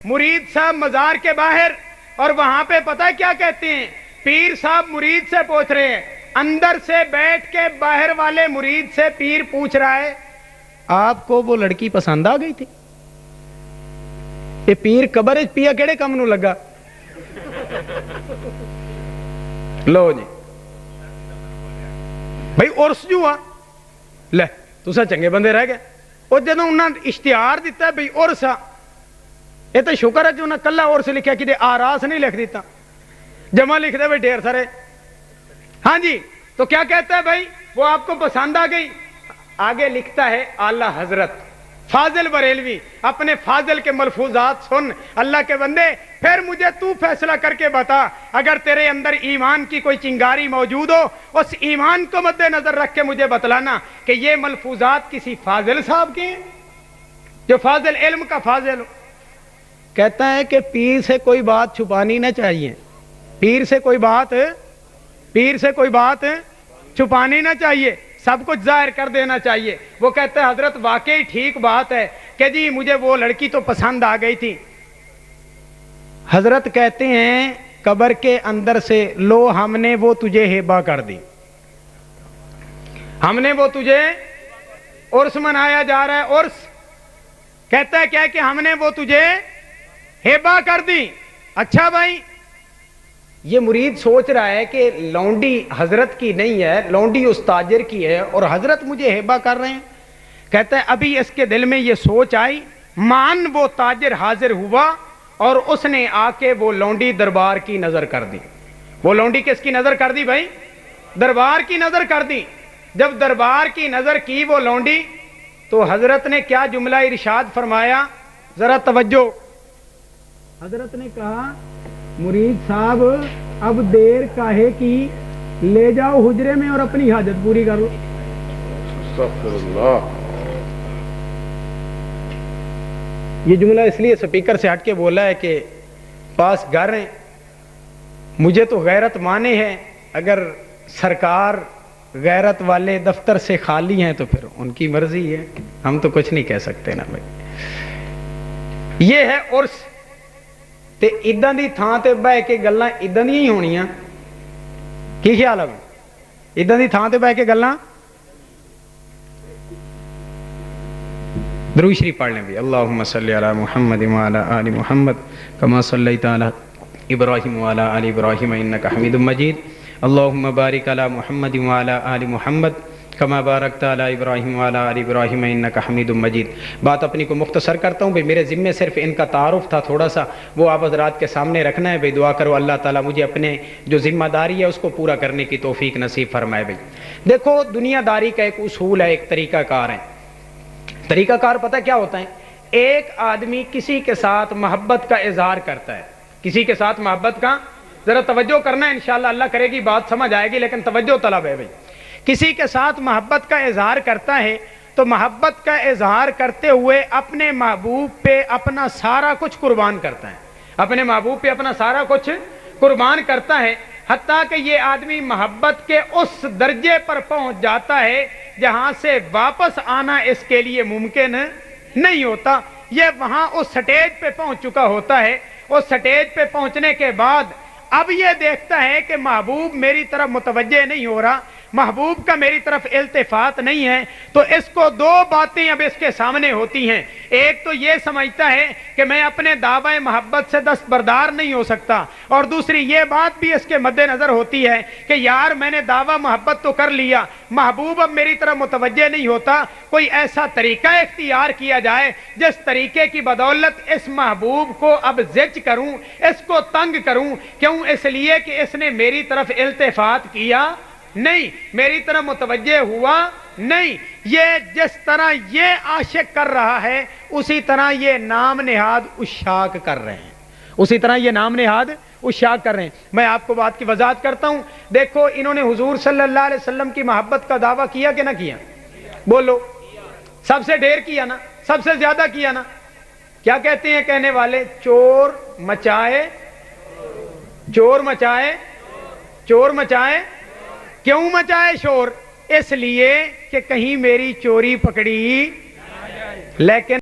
मुरीद साहब मजार के बाहर, और वहां पे पता है क्या कहते हैं, पीर साहब मुरीद से पूछ रहे हैं, अंदर से बैठ के बाहर वाले मुरीद से पीर पूछ रहा है आपको वो लड़की पसंद आ गई थी? ये पीर कबर पिया केड़े कम नू लगा। लो जी भाई उर्स जू आ ले तुसा चंगे बंदे रह गए। और जदों उन्होंने इश्तिहार दिता भाई उर्स आ, ये तो शुक्र है जो उन्हें कला उर्स लिखा कि आरास नहीं लिख दिता, जमा लिख दे भाई ढेर सारे। हाँ जी, तो क्या कहता है भाई वो आपको पसंद आ गई। आगे लिखता है आला हजरत फाजिल बरेलवी, अपने फाजिल के मलफूजात सुन अल्लाह के बंदे, फिर मुझे तू फैसला करके बता, अगर तेरे अंदर ईमान की कोई चिंगारी मौजूद हो उस ईमान को मद्देनजर रख के मुझे बतलाना कि ये मलफूजात किसी फाजिल साहब के हैं जो फाजिल इल्म का फाजिल हो। कहता है कि पीर से कोई बात छुपानी ना चाहिए, पीर से कोई बात छुपानी ना चाहिए, सब कुछ जाहिर कर देना चाहिए। वो कहते हैं हजरत वाकई ठीक बात है कि जी मुझे वो लड़की तो पसंद आ गई थी। हजरत कहते हैं कब्र के अंदर से लो हमने वो तुझे हेबा कर दी, हमने वो तुझे उर्स मनाया जा रहा है उर्स। कहता है क्या है कि हमने वो तुझे हेबा कर दी। अच्छा भाई ये मुरीद सोच रहा है कि लौंडी हजरत की नहीं है, लौंडी उस ताजिर की है और हजरत मुझे हेबा कर रहे हैं। कहता है अभी इसके दिल में ये सोच आई, मान वो ताजिर हाजिर हुआ और उसने आके वो लौंडी दरबार की नजर कर दी। वो लौंडी किसकी नजर कर दी भाई? दरबार की नजर कर दी। जब दरबार की नजर की वो लौंडी, तो हजरत ने क्या जुमला इरशाद फरमाया, जरा तवज्जो। हजरत ने कहा मुरीद साहब अब देर काहे की, ले जाओ हुजरे में और अपनी हाजत पूरी कर लो। ये जुमला इसलिए स्पीकर से हट के बोला है कि पास घर है, मुझे तो गैरत माने हैं, अगर सरकार गैरत वाले दफ्तर से खाली हैं तो फिर उनकी मर्जी है, हम तो कुछ नहीं कह सकते ना भाई। ये है उर्स ते इदां दी थां ते बह के गल्लां इदां दी ही होणियां। की ख्याल है? इदां दी थां ते बह के गल्लां। दरूद शरीफ पढ़ लें भी, अल्लाहुम्मा सल्ली अला मुहम्मद व अला आलि मुहम्मद कमा सल्लैता अला इब्राहीम व अला आलि इब्राहीम इन्नका हमीदुम मजीद। अल्लाहुम्मा बारिक अला मुहम्मद व अला आलि मुहम्मद कमा बारकता अला इब्राहीम व अला आलि इब्राहीम इन्नका हमीदुम मजीद। बात अपनी को मुख्तसर करता हूँ भाई, मेरे ज़िम्मे सिर्फ इनका तारुफ था थोड़ा सा, वो आप हज़रात के सामने रखना है भाई। दुआ करो अल्लाह ताला मुझे अपने जो जिम्मेदारी है उसको पूरा करने की तौफीक नसीब फरमाए भाई। देखो दुनियादारी का एक उसूल है, एक तरीक़ाकार है। तरीक़ाकार पता क्या होता है? एक आदमी किसी के साथ मोहब्बत का इजहार करता है, किसी के साथ मोहब्बत का, ज़रा तवज्जो करना है इंशाअल्लाह, अल्लाह करेगी बात समझ आएगी, लेकिन तवज्जो तलब है भाई। किसी के साथ मोहब्बत का इजहार करता है तो मोहब्बत का इजहार करते हुए अपने महबूब पे अपना सारा कुछ कुर्बान करता है, अपने महबूब पे अपना सारा कुछ कुर्बान करता है। हत्ता कि ये आदमी मोहब्बत के उस दर्जे पर पहुंच जाता है जहां से वापस आना इसके लिए मुमकिन नहीं होता। ये वहां उस स्टेज पे पहुंच चुका होता है। उस स्टेज पे पहुंचने के बाद अब ये देखता है कि महबूब मेरी तरफ मुतवज्जे नहीं हो रहा, महबूब का मेरी तरफ इल्तिफात नहीं है, तो इसको दो बातें अब इसके सामने होती हैं। एक तो ये समझता है कि मैं अपने दावे मोहब्बत से दस्तबरदार नहीं हो सकता, और दूसरी ये बात भी इसके मद्देनजर होती है कि यार मैंने दावा मोहब्बत तो कर लिया, महबूब अब मेरी तरफ मुतवज्जे नहीं होता, कोई ऐसा तरीका इख्तियार किया जाए जिस तरीके की बदौलत इस महबूब को अब जिज करूं, इसको तंग करूं। क्यों? इसलिए कि इसने मेरी तरफ इल्तिफात किया नहीं, मेरी तरफ मुतवज्जे हुआ नहीं। ये जिस तरह ये आशिक कर रहा है उसी तरह ये नाम निहाद उशाक कर रहे हैं, उसी तरह ये नाम निहाद उशाक कर रहे हैं। मैं आपको बात की वजाहत करता हूं। देखो इन्होंने हुजूर सल्लल्लाहु अलैहि वसल्लम की मोहब्बत का दावा किया कि ना किया? बोलो, सबसे ढेर किया ना, सबसे ज्यादा किया ना। क्या कहते हैं कहने वाले? चोर मचाए, चोर मचाए, चोर मचाए। क्यों मचाए शोर? इसलिए कि कहीं मेरी चोरी पकड़ी, लेकिन